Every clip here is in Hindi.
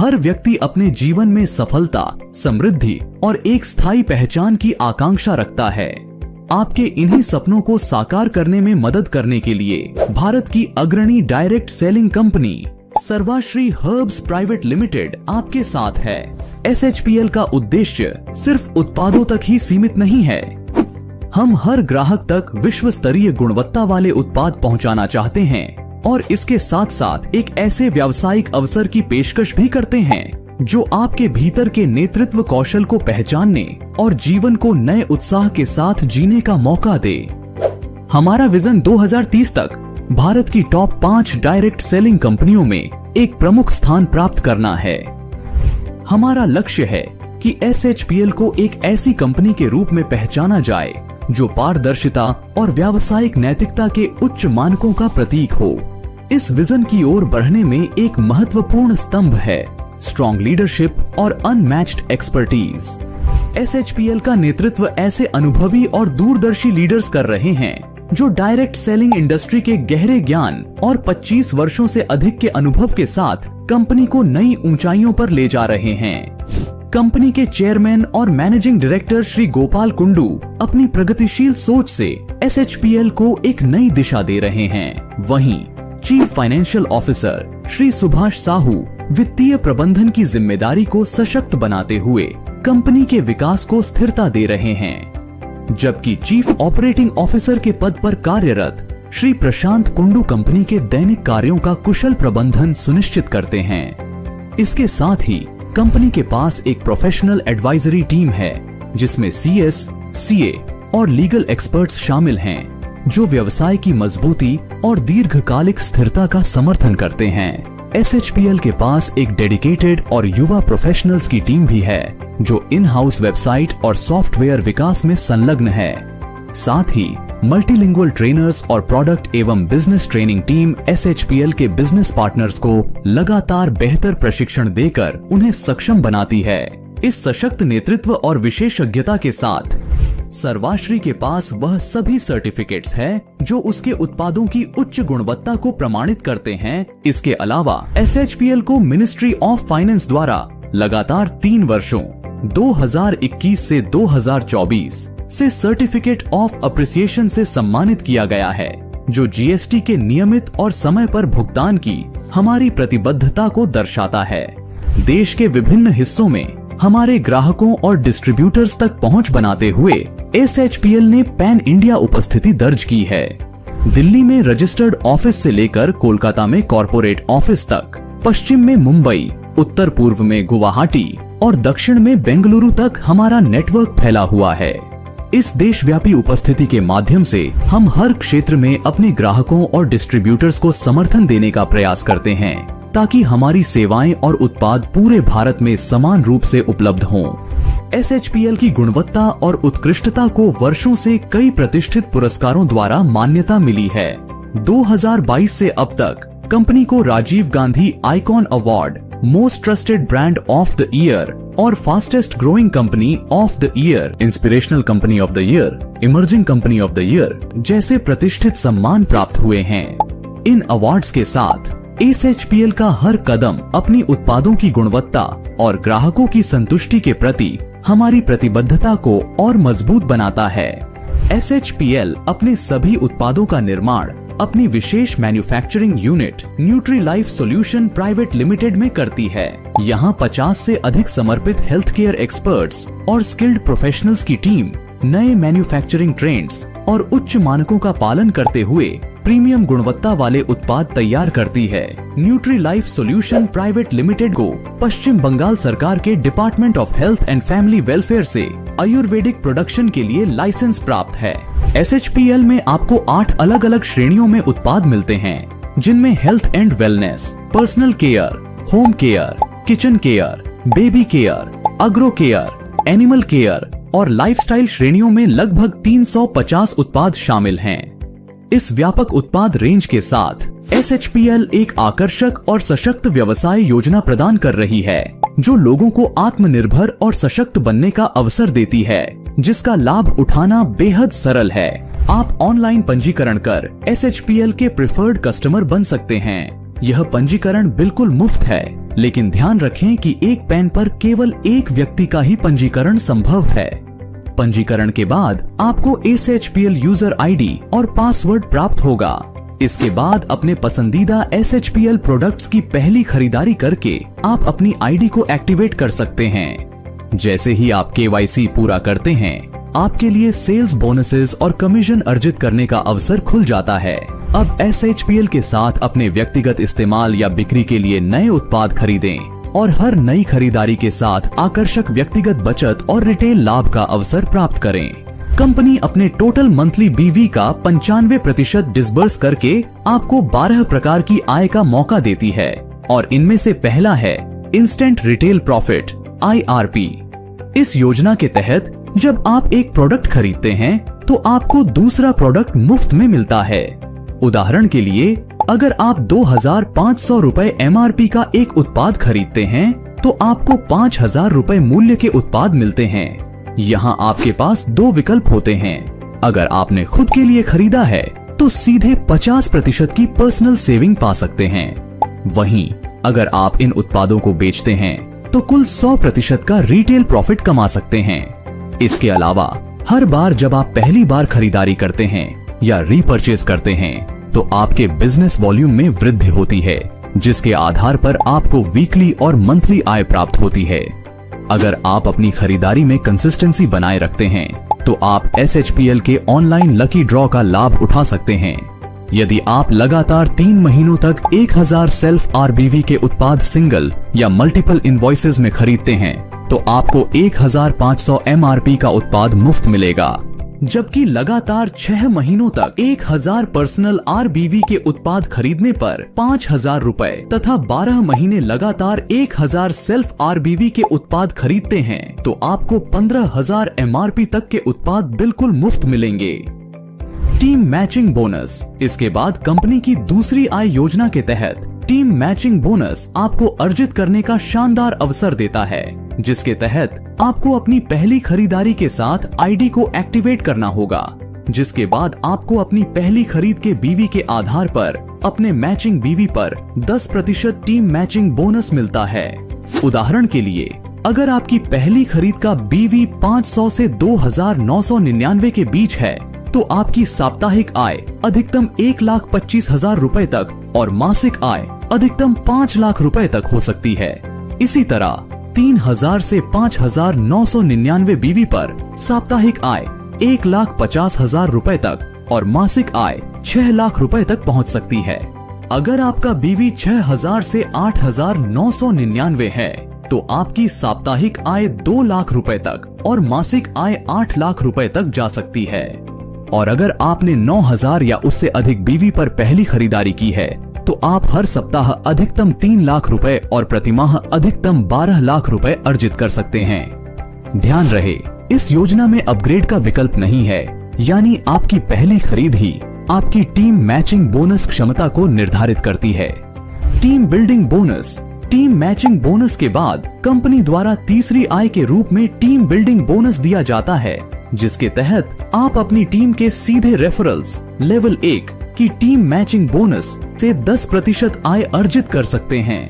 हर व्यक्ति अपने जीवन में सफलता, समृद्धि और एक स्थायी पहचान की आकांक्षा रखता है। आपके इन्हीं सपनों को साकार करने में मदद करने के लिए भारत की अग्रणी direct selling company Sarvashri herbs private limited आपके साथ है। SHPL का उद्देश्य सिर्फ उत्पादों तक ही सीमित नहीं है। हम हर ग्राहक तक विश्व स्तरीय गुणवत्ता वाले उत्पाद पहुंचाना चाहते हैं और इसके साथ साथ एक ऐसे व्यावसायिक अवसर की पेशकश भी करते हैं जो आपके भीतर के नेतृत्व कौशल को पहचानने और जीवन को नए उत्साह के साथ जीने का मौका दे। हमारा विजन 2030 तक भारत की टॉप 5 डायरेक्ट सेलिंग कंपनियों में एक प्रमुख स्थान प्राप्त करना है। हमारा लक्ष्य है कि SHPL को एक ऐसी कंपनी के रूप में पहचाना जाए जो पारदर्शिता और व्यावसायिक नैतिकता के उच्च मानकों का प्रतीक हो। इस विजन की ओर बढ़ने में एक महत्वपूर्ण स्तंभ है स्ट्रॉन्ग लीडरशिप और अनमैच्ड एक्सपर्टीज। SHPL का नेतृत्व ऐसे अनुभवी और दूरदर्शी लीडर्स कर रहे हैं जो डायरेक्ट सेलिंग इंडस्ट्री के गहरे ज्ञान और 25 वर्षों से अधिक के अनुभव के साथ कंपनी को नई ऊंचाइयों पर ले जा रहे हैं। कंपनी के चेयरमैन और मैनेजिंग डायरेक्टर श्री गोपाल कुंडू अपनी प्रगतिशील सोच से SHPL को एक नई दिशा दे रहे हैं। वहीं chief financial officer Shri Subhash Sahu वित्तीय प्रबंधन की जिम्मेदारी को सशक्त बनाते हुए कंपनी के विकास को स्थिरता दे रहे हैं, जबकि चीफ ऑपरेटिंग ऑफिसर के पद पर कार्यरत श्री प्रशांत कुंडू कंपनी के दैनिक कार्यों का कुशल प्रबंधन सुनिश्चित करते हैं। इसके साथ ही कंपनी के पास एक प्रोफेशनल एडवाइजरी टीम है जिसमें CS, CA और लीगल एक्सपर्ट्स शामिल हैं जो व्यवसाय की मजबूती और दीर्घकालिक स्थिरता का समर्थन करते हैं। SHPL के पास एक डेडिकेटेड और युवा प्रोफेशनल्स की टीम भी है जो इन हाउस वेबसाइट और सॉफ्टवेयर विकास में संलग्न है। साथ ही मल्टीलिंगुअल ट्रेनर्स और प्रोडक्ट एवं बिजनेस ट्रेनिंग टीम SHPL के बिजनेस पार्टनर्स को लगातार बेहतर प्रशिक्षण देकर उन्हें सक्षम बनाती है। इस सशक्त नेतृत्व और विशेषज्ञता के साथ सर्वाश्री के पास वह सभी सर्टिफिकेट्स हैं जो उसके उत्पादों की उच्च गुणवत्ता को प्रमाणित करते हैं। इसके अलावा SHPL को मिनिस्ट्री ऑफ फाइनेंस द्वारा लगातार 3 वर्षों 2021 से 2024 से सर्टिफिकेट ऑफ अप्रिसिएशन से सम्मानित किया गया है, जो GST के नियमित और समय पर भुगतान की हमारी प्रतिबद्धता को दर्शाता है। देश के विभिन्न हिस्सों में हमारे ग्राहकों और डिस्ट्रीब्यूटर्स तक पहुंच बनाते हुए SHPL ने पैन इंडिया उपस्थिति दर्ज की है। दिल्ली में रजिस्टर्ड ऑफिस से लेकर कोलकाता में कॉर्पोरेट ऑफिस तक, पश्चिम में मुंबई, उत्तर पूर्व में गुवाहाटी और दक्षिण में बेंगलुरु तक हमारा नेटवर्क फैला हुआ है। इस देशव्यापी उपस्थिति के माध्यम से हम हर क्षेत्र में अपने ग्राहकों और डिस्ट्रीब्यूटर्स को समर्थन देने का प्रयास करते हैं ताकि हमारी सेवाएं और उत्पाद पूरे भारत में समान रूप से उपलब्ध हों। SHPL की गुणवत्ता और उत्कृष्टता को वर्षों से कई प्रतिष्ठित पुरस्कारों द्वारा मान्यता मिली है। 2022 से अब तक कंपनी को Rajiv Gandhi icon award, most trusted brand of the year और fastest growing company of the year, inspirational company of the year, emerging company of the year जैसे प्रतिष्ठित सम्मान प्राप्त हुए हैं। इन अवार्ड्स के साथ SHPL का हर कदम अपनी उत्पादों की गुणवत्ता और ग्राहकों की संतुष्टि के प्रति हमारी प्रतिबद्धता को और मजबूत बनाता है। SHPL अपने सभी उत्पादों का निर्माण अपनी विशेष manufacturing unit Nutri Life Solution private limited में करती है। यहाँ 50 से अधिक समर्पित हेल्थ केयर एक्सपर्ट्स और स्किल्ड प्रोफेशनल्स की टीम नए मैन्युफैक्चरिंग ट्रेंड्स और उच्च मानकों का पालन करते हुए प्रीमियम गुणवत्ता वाले उत्पाद तैयार करती है। Nutri Life Solution private limited को पश्चिम बंगाल सरकार के department of health and family welfare से आयुर्वेदिक प्रोडक्शन के लिए लाइसेंस प्राप्त है। SHPL में आपको 8 अलग अलग श्रेणियों में उत्पाद मिलते हैं, जिनमें health and wellness, personal care, home care, kitchen care, baby care, agro care, animal care और लाइफस्टाइल श्रेणियों में लगभग 350 उत्पाद शामिल हैं। इस व्यापक उत्पाद रेंज के साथ SHPL एक आकर्षक और सशक्त व्यवसाय योजना प्रदान कर रही है, जो लोगों को आत्मनिर्भर और सशक्त बनने का अवसर देती है, जिसका लाभ उठाना बेहद सरल है। आप ऑनलाइन पंजीकरण कर SHPL के प्रिफर्ड कस्टमर बन सकते हैं। यह पंजीकरण बिल्कुल मुफ्त है लेकिन ध्यान रखें कि एक पैन पर केवल एक व्यक्ति का ही पंजीकरण संभव है। पंजीकरण के बाद आपको SHPL यूजर आईडी और पासवर्ड प्राप्त होगा। इसके बाद अपने पसंदीदा SHPL प्रोडक्ट्स की पहली खरीदारी करके आप अपनी आईडी को एक्टिवेट कर सकते हैं। जैसे ही आप KYC पूरा करते हैं, आपके लिए सेल्स बोनसेस और कमीशन अर्जित करने का अवसर खुल जाता है। अब SHPL के साथ अपने व्यक्तिगत इस्तेमाल या बिक्री के लिए नए उत्पाद खरीदें और हर नई खरीदारी के साथ आकर्षक व्यक्तिगत बचत और रिटेल लाभ का अवसर प्राप्त करें। कंपनी अपने टोटल मंथली BV का 95% डिसबर्स करके आपको 12 प्रकार की आय का मौका देती है और इनमें से पहला है इंस्टेंट रिटेल प्रॉफिट IRP। इस योजना के तहत जब आप एक प्रोडक्ट खरीदते हैं तो आपको दूसरा प्रोडक्ट मुफ्त में मिलता है। उदाहरण के लिए, अगर आप 2500 रुपए MRP का एक उत्पाद खरीदते हैं तो आपको 5000 रुपए मूल्य के उत्पाद मिलते हैं। यहाँ आपके पास 2 विकल्प होते हैं। अगर आपने खुद के लिए खरीदा है तो सीधे 50% की पर्सनल सेविंग पा सकते हैं। वहीं अगर आप इन उत्पादों को बेचते हैं तो कुल 100% का रिटेल प्रॉफिट कमा सकते हैं। इसके अलावा हर बार जब आप पहली बार खरीदारी करते हैं या रीपरचेज करते हैं तो आपके बिजनेस वॉल्यूम में वृद्धि होती है, जिसके आधार पर आपको वीकली और मंथली आय प्राप्त होती है। अगर आप अपनी खरीदारी में कंसिस्टेंसी बनाए रखते हैं तो आप SHPL के ऑनलाइन लकी ड्रॉ का लाभ उठा सकते हैं। यदि आप लगातार 3 महीनों तक 1000 सेल्फ RBV के उत्पाद सिंगल या मल्टीपल इनवॉइसेस में खरीदते हैं तो आपको 1500 MRP का उत्पाद मुफ्त मिलेगा। जबकि लगातार 6 महीनों तक 1000 पर्सनल RBV के उत्पाद खरीदने पर 5000 रुपए तथा 12 महीने लगातार 1000 सेल्फ RBV के उत्पाद खरीदते हैं तो आपको 15000 MRP तक के उत्पाद बिल्कुल मुफ्त मिलेंगे। Team matching bonus. इसके बाद कंपनी की दूसरी आय योजना के तहत टीम मैचिंग बोनस आपको अर्जित करने का शानदार अवसर देता है, जिसके तहत आपको अपनी पहली खरीदारी के साथ आईडी को एक्टिवेट करना होगा, जिसके बाद आपको अपनी पहली खरीद के BV के आधार पर अपने मैचिंग BV पर 10% टीम मैचिंग बोनस मिलता है। उदाहरण के लिए, अगर आपकी पहली खरीद का BV 500 से 2999 के बीच है तो आपकी साप्ताहिक आय अधिकतम 1,25,000 रुपए तक और मासिक आय अधिकतम 5 लाख रुपए तक हो सकती है। इसी तरह 3000 से 5999 BV पर साप्ताहिक आय 1,50,000 रुपए तक और मासिक आय 6 लाख रुपए तक पहुंच सकती है। अगर आपका BV 6000 से 8999 है तो आपकी साप्ताहिक आय 2 लाख रुपए तक और मासिक आय 8 लाख रुपए तक जा सकती है। और अगर आपने 9000 या उससे अधिक BV पर पहली खरीदारी की है तो आप हर सप्ताह अधिकतम 3 लाख रुपए और प्रतिमाह अधिकतम 12 लाख रुपए अर्जित कर सकते हैं। ध्यान रहे, इस योजना में अपग्रेड का विकल्प नहीं है, यानी आपकी पहली खरीद ही आपकी टीम मैचिंग बोनस क्षमता को निर्धारित करती है। Team building bonus. Team matching bonus के बाद कंपनी द्वारा तीसरी आय के रूप में टीम बिल्डिंग बोनस दिया जाता है, जिसके तहत आप अपनी टीम के सीधे रेफरल्स लेवल 1 की टीम मैचिंग बोनस से 10% आय अर्जित कर सकते हैं।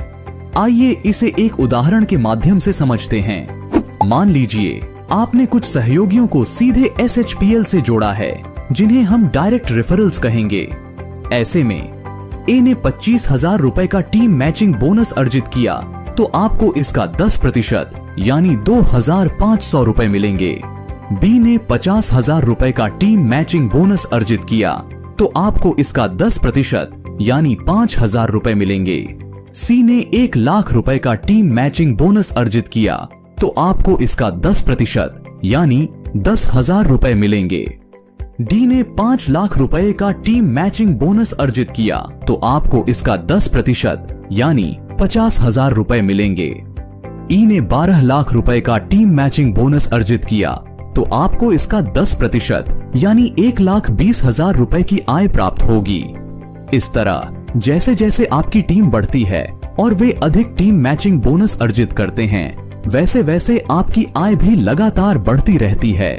आइए इसे एक उदाहरण के माध्यम से समझते हैं। मान लीजिए आपने कुछ सहयोगियों को सीधे SHPL से जोड़ा है, जिन्हें हम डायरेक्ट रेफरल्स कहेंगे। ऐसे में A ने 25,000 रुपए का टीम मैचिंग बोनस अर्जित किया तो आपको इसका 10% यानी 2,500 रुपए मिलेंगे। B ने 50,000 रुपए का टीम मैचिंग बोनस अर्जित किया तो आपको इसका 10% यानी 5,000 रुपए मिलेंगे। C ने 1 लाख रुपए का टीम मैचिंग बोनस अर्जित किया तो आपको इसका 10% यानी 10,000 रुपए मिलेंगे। D ने 5 लाख रुपए का टीम मैचिंग बोनस अर्जित किया तो आपको इसका 10% यानी 50,000 रुपए मिलेंगे। E ने 12 लाख रुपए का टीम मैचिंग बोनस अर्जित किया तो आपको इसका 10% यानी 1,20,000 रुपए की आय प्राप्त होगी। इस तरह जैसे जैसे आपकी टीम बढ़ती है और वे अधिक टीम मैचिंग बोनस अर्जित करते हैं, वैसे वैसे आपकी आय भी लगातार बढ़ती रहती है।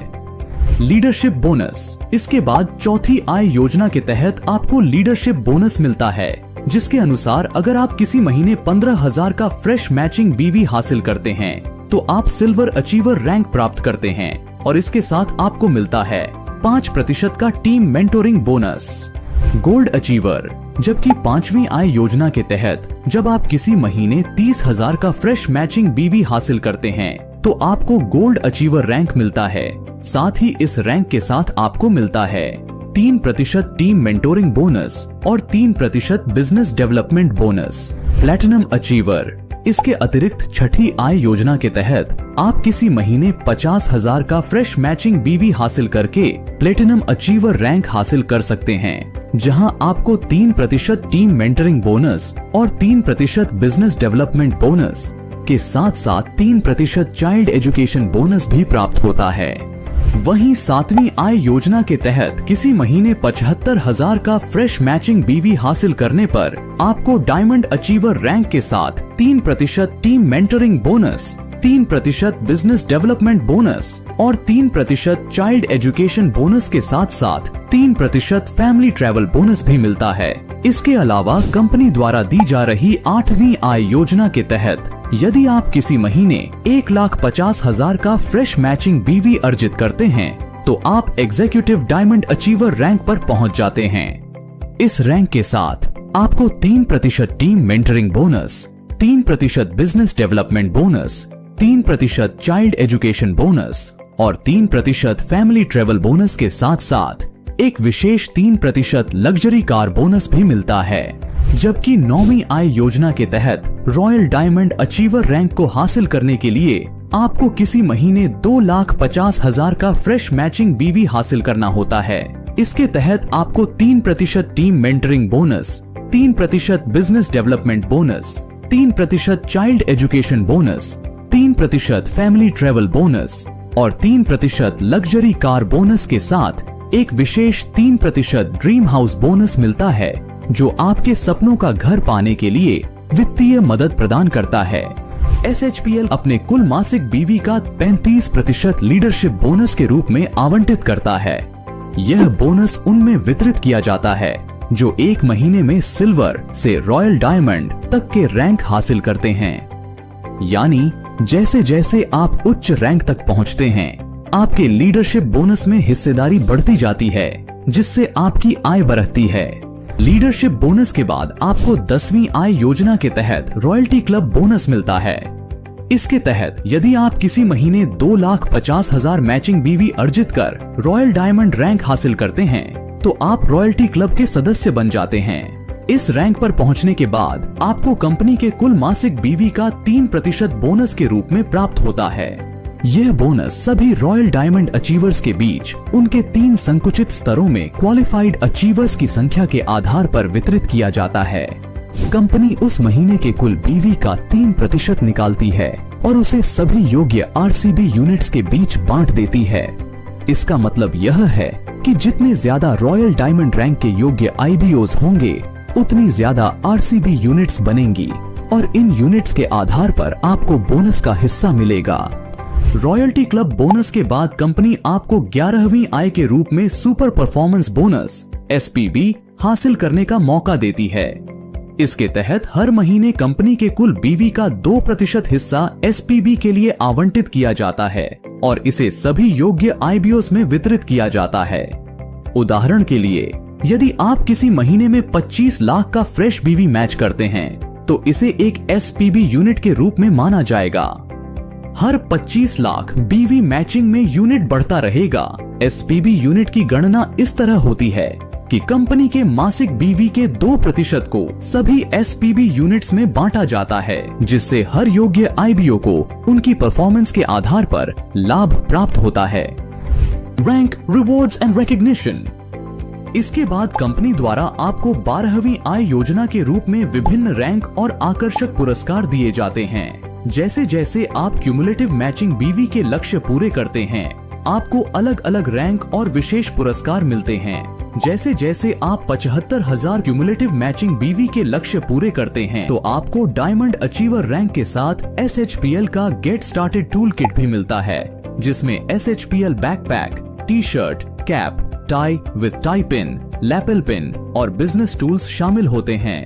Leadership bonus. इसके बाद चौथी आय योजना के तहत आपको लीडरशिप बोनस मिलता है, जिसके अनुसार अगर आप किसी महीने 15,000 का फ्रेश मैचिंग बीवी हासिल करते हैं तो आप सिल्वर अचीवर रैंक प्राप्त करते हैं और इसके साथ आपको मिलता है 5% का team mentoring bonus. Gold achiever, जबकि 5वीं आय योजना के तहत जब आप किसी महीने 30,000 का फ्रेश मैचिंग बीवी हासिल करते हैं तो आपको गोल्ड अचीवर रैंक मिलता है। साथ ही इस रैंक के साथ आपको मिलता है 3% टीम मेंटोरिंग बोनस और 3% business development bonus. Platinum achiever, इसके अतिरिक्त छठी आय योजना के तहत आप किसी महीने 50,000 का फ्रेश मैचिंग बीवी हासिल करके प्लेटिनम अचीवर रैंक हासिल कर सकते हैं, जहां आपको 3% टीम मेंटरिंग बोनस और 3% बिजनेस डेवलपमेंट बोनस के साथ साथ 3% चाइल्ड एजुकेशन बोनस भी प्राप्त होता है। वहीं 7वीं आय योजना के तहत किसी महीने 75,000 का फ्रेश मैचिंग बीवी हासिल करने पर आपको डायमंड अचीवर रैंक के साथ 3% team mentoring bonus, 3% business development bonus और 3% चाइल्ड एजुकेशन बोनस के साथ साथ 3% फैमिली ट्रैवल बोनस भी मिलता है। इसके अलावा कंपनी द्वारा दी जा रही 8वीं आय योजना के तहत यदि आप किसी महीने 1,50,000 का फ्रेश मैचिंग बीवी अर्जित करते हैं तो आप एग्जीक्यूटिव डायमंड अचीवर रैंक पर पहुंच जाते हैं। इस रैंक के साथ आपको 3% team mentoring bonus, 3% business development bonus, 3% child education bonus और 3% फैमिली ट्रेवल बोनस के साथ साथ एक विशेष 3% लग्जरी कार बोनस भी मिलता है। जबकि 9वीं आय योजना के तहत रॉयल डायमंड अचीवर रैंक को हासिल करने के लिए आपको किसी महीने 2,50,000 का फ्रेश मैचिंग बीवी हासिल करना होता है। इसके तहत आपको 3% team mentoring bonus, 3% business development bonus, 3% child education bonus, 3% family travel bonus और 3% लग्जरी कार बोनस के साथ एक विशेष 3% ड्रीम हाउस बोनस मिलता है, जो आपके सपनों का घर पाने के लिए वित्तीय मदद प्रदान करता है। SHPL अपने कुल मासिक बीवी का 35% लीडरशिप बोनस के रूप में आवंटित करता है। यह बोनस उनमें वितरित किया जाता है जो एक महीने में सिल्वर से रॉयल डायमंड तक के रैंक हासिल करते हैं। यानी जैसे जैसे आप उच्च रैंक तक पहुंचते हैं, आपके लीडरशिप बोनस में हिस्सेदारी बढ़ती जाती है, जिससे आपकी आय बढ़ती है। लीडरशिप बोनस के बाद आपको 10वीं आय योजना के तहत रॉयल्टी क्लब बोनस मिलता है। इसके तहत यदि आप किसी महीने 2,50,000 मैचिंग बीवी अर्जित कर रॉयल डायमंड रैंक हासिल करते हैं तो आप रॉयल्टी क्लब के सदस्य बन जाते हैं। इस रैंक पर पहुंचने के बाद आपको कंपनी के कुल मासिक बीवी का 3% बोनस के रूप में प्राप्त होता है। यह बोनस सभी रॉयल डायमंड अचीवर्स के बीच उनके 3 संकुचित स्तरों में क्वालिफाइड अचीवर्स की संख्या के आधार पर वितरित किया जाता है। कंपनी उस महीने के कुल बीवी का 3% निकालती है और उसे सभी योग्य RCB यूनिट्स के बीच बांट देती है। इसका मतलब यह है कि जितने ज्यादा रॉयल डायमंड रैंक के योग्य IBOs होंगे, उतनी ज्यादा RCB यूनिट्स बनेंगी और इन यूनिट्स के आधार पर आपको बोनस का हिस्सा मिलेगा। रॉयल्टी क्लब बोनस के बाद कंपनी आपको 11वीं आय के रूप में सुपर परफॉर्मेंस बोनस SPB हासिल करने का मौका देती है। इसके तहत हर महीने कंपनी के कुल बीवी का 2% हिस्सा SPB के लिए आवंटित किया जाता है और इसे सभी योग्य IBOs में वितरित किया जाता है। उदाहरण के लिए, यदि आप किसी महीने में 25 लाख का फ्रेश बीवी मैच करते हैं तो इसे एक SPB यूनिट के रूप में माना जाएगा। हर 25 लाख बीवी मैचिंग में यूनिट बढ़ता रहेगा। SPB यूनिट की गणना इस तरह होती है कि कंपनी के मासिक बीवी के 2% को सभी SPB यूनिट्स में बांटा जाता है, जिससे हर योग्य IBO को उनकी परफॉर्मेंस के आधार पर लाभ प्राप्त होता है। Rank, rewards and recognition. इसके बाद कंपनी द्वारा आपको 12वीं आय योजना के रूप में विभिन्न रैंक और आकर्षक पुरस्कार दिए जाते हैं। जैसे जैसे आप क्यूमुलेटिव मैचिंग बीवी के लक्ष्य पूरे करते हैं, आपको अलग अलग रैंक और विशेष पुरस्कार मिलते हैं। जैसे जैसे आप 75,000 क्यूमुलेटिव मैचिंग बीवी के लक्ष्य पूरे करते हैं तो आपको डायमंड अचीवर रैंक के साथ SHPL का गेट स्टार्टेड टूल किट भी मिलता है, जिसमें SHPL backpack, T shirt, cap, tie with tie pin, lapel pin और बिजनेस टूल्स शामिल होते हैं।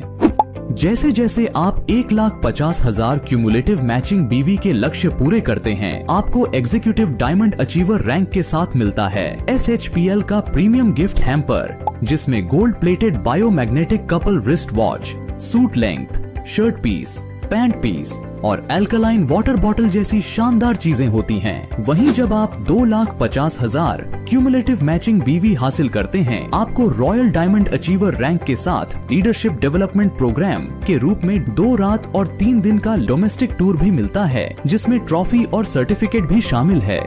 जैसे जैसे आप 1,50,000 क्यूमुलेटिव मैचिंग बीवी के लक्ष्य पूरे करते हैं, आपको एग्जीक्यूटिव डायमंड अचीवर रैंक के साथ मिलता है SHPL का प्रीमियम गिफ्ट हैम्पर, जिसमें gold plated biomagnetic couple wrist watch, suit length, shirt piece, pant piece और एल्कलाइन वाटर बॉटल जैसी शानदार चीजें होती हैं। वहीं जब आप 2,50,000 क्यूमुलेटिव मैचिंग बीवी हासिल करते हैं, आपको रॉयल डायमंड अचीवर रैंक के साथ लीडरशिप डेवलपमेंट प्रोग्राम के रूप में 2 रात और 3 दिन का डोमेस्टिक टूर भी मिलता है, जिसमें ट्रॉफी और सर्टिफिकेट भी शामिल है।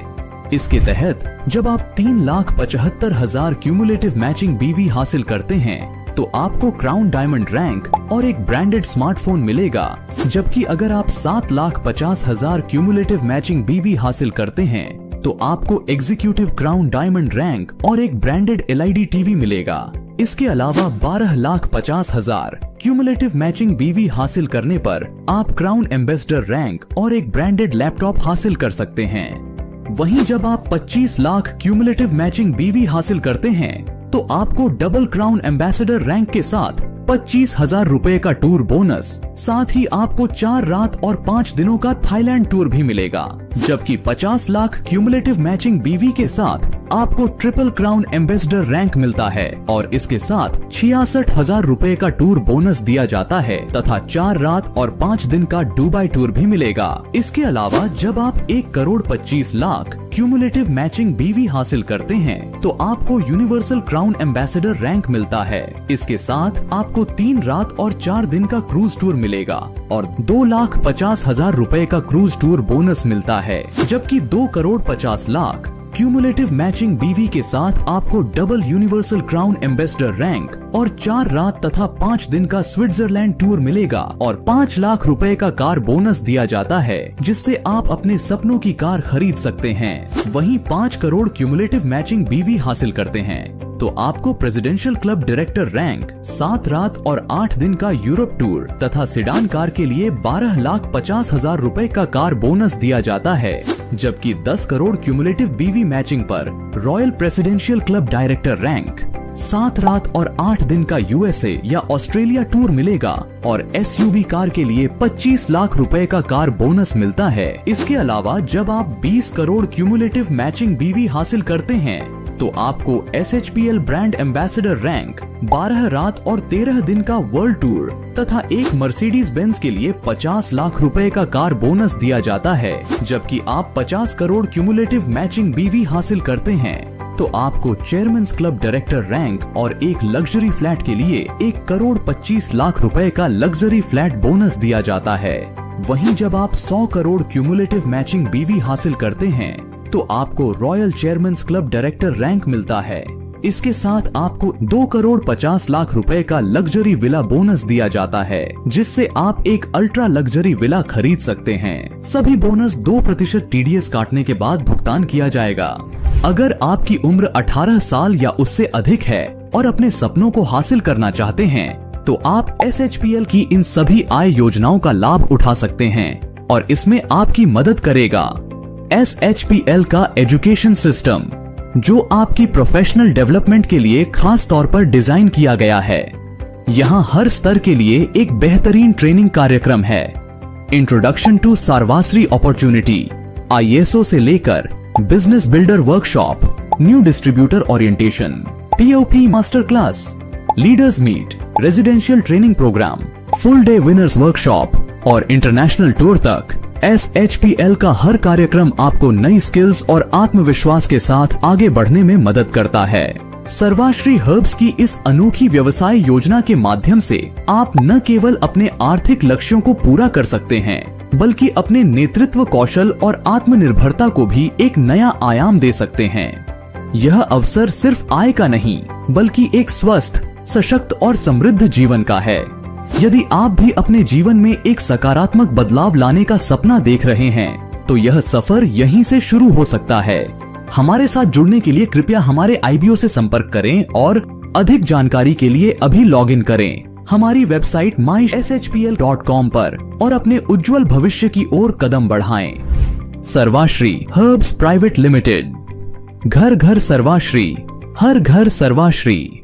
इसके तहत जब आप 3,75,000 क्यूमुलेटिव मैचिंग बीवी हासिल करते हैं, तो आपको क्राउन डायमंड रैंक और एक ब्रांडेड स्मार्टफोन मिलेगा, जबकि अगर आप 7,50,000 क्यूमुलेटिव मैचिंग बीवी हासिल करते हैं, तो आपको एग्जीक्यूटिव क्राउन डायमंड रैंक और एक ब्रांडेड LED टीवी मिलेगा। इसके अलावा 12,50,000 क्यूमुलेटिव मैचिंग बीवी हासिल करने पर आप क्राउन एम्बेसडर रैंक और एक ब्रांडेड लैपटॉप हासिल कर सकते हैं। वहीं जब आप 25 लाख क्यूमुलेटिव मैचिंग बीवी हासिल करते हैं, तो आपको डबल क्राउन एम्बेसडर रैंक के साथ 25,000 रुपए का टूर बोनस, साथ ही आपको 4 रात और 5 दिनों का थाईलैंड टूर भी मिलेगा। जबकि 50 लाख क्यूमुलेटिव मैचिंग बीवी के साथ आपको ट्रिपल क्राउन एम्बेसडर रैंक मिलता है और इसके साथ 66,000 रुपए का टूर बोनस दिया जाता है तथा 4 रात और 5 दिन का दुबई टूर भी मिलेगा। इसके अलावा जब आप 1,25,00,000 क्यूमुलेटिव मैचिंग बीवी हासिल करते हैं, तो आपको यूनिवर्सल क्राउन एम्बेसडर रैंक मिलता है। इसके साथ आपको 3 रात और 4 दिन का क्रूज टूर मिलेगा और 2,50,000 रुपए का क्रूज टूर बोनस मिलता है। जबकि 2,50,00,000 क्यूमुलेटिव मैचिंग बीवी के साथ आपको double universal crown ambassador rank और 4 रात तथा 5 दिन का स्विट्जरलैंड टूर मिलेगा और 5 लाख रुपए का कार बोनस दिया जाता है, जिससे आप अपने सपनों की कार खरीद सकते हैं। वहीं 5 करोड़ क्यूमुलेटिव मैचिंग बीवी हासिल करते हैं, तो आपको प्रेसिडेंशियल क्लब डायरेक्टर रैंक, 7 रात और 8 दिन का यूरोप टूर तथा सिडान कार के लिए 12,50,000 रुपए का कार बोनस दिया जाता है। जबकि 10 करोड़ क्यूमुलेटिव बीवी मैचिंग पर royal presidential club director rank, 7 रात और 8 दिन का USA या ऑस्ट्रेलिया टूर मिलेगा और SUV कार के लिए 25 लाख रुपए का कार बोनस मिलता है। इसके अलावा जब आप 20 करोड़ क्यूमुलेटिव मैचिंग बीवी हासिल करते हैं, तो आपको SHPL ब्रांड एम्बेसडर रैंक, 12 रात और 13 दिन का वर्ल्ड टूर तथा एक मर्सिडीज बेंज के लिए 50 लाख रुपए का कार बोनस दिया जाता है। जबकि आप 50 करोड़ क्यूमुलेटिव मैचिंग बीवी हासिल करते हैं, तो आपको चेयरमैन्स क्लब डायरेक्टर रैंक और एक लग्जरी फ्लैट के लिए 1,25,00,000 रुपए का लग्जरी फ्लैट बोनस दिया जाता है। वहीं जब आप 100 करोड़ क्यूमुलेटिव मैचिंग बीवी हासिल करते हैं, तो आपको royal chairman's club director rank मिलता है। इसके साथ आपको 2,50,00,000 रुपए का लग्जरी विला बोनस दिया जाता है, जिससे आप एक अल्ट्रा लग्जरी विला खरीद सकते हैं। सभी बोनस 2% TDS काटने के बाद भुगतान किया जाएगा। अगर आपकी उम्र 18 साल या उससे अधिक है और अपने सपनों को हासिल करना चाहते हैं, तो आप SHPL की इन सभी आय योजनाओं का लाभ उठा सकते हैं और इसमें आपकी मदद करेगा SHPL का एजुकेशन सिस्टम, जो आपकी प्रोफेशनल डेवलपमेंट के लिए खास तौर पर डिजाइन किया गया है। यहाँ हर स्तर के लिए एक बेहतरीन ट्रेनिंग कार्यक्रम है। Introduction to Sarvashree opportunity, ISO से लेकर business builder workshop, new distributor orientation, POP master class, leaders meet, residential training program, full day winners workshop और इंटरनेशनल टूर तक SHPL का हर कार्यक्रम आपको नई स्किल्स और आत्मविश्वास के साथ आगे बढ़ने में मदद करता है। सर्वाश्री हर्ब्स की इस अनोखी व्यवसाय योजना के माध्यम से आप न केवल अपने आर्थिक लक्ष्यों को पूरा कर सकते हैं, बल्कि अपने नेतृत्व कौशल और आत्मनिर्भरता को भी एक नया आयाम दे सकते हैं। यह अवसर सिर्फ आय का नहीं, बल्कि एक स्वस्थ, सशक्त और समृद्ध जीवन का है। यदि आप भी अपने जीवन में एक सकारात्मक बदलाव लाने का सपना देख रहे हैं, तो यह सफर यहीं से शुरू हो सकता है। हमारे साथ जुड़ने के लिए कृपया हमारे IBO से संपर्क करें और अधिक जानकारी के लिए अभी लॉगिन करें हमारी वेबसाइट myshpl.com पर और अपने उज्जवल भविष्य की ओर कदम बढ़ाएं। सर्वाश्री हर्ब्स प्राइवेट लिमिटेड, घर घर सर्वाश्री, हर घर सर्वाश्री।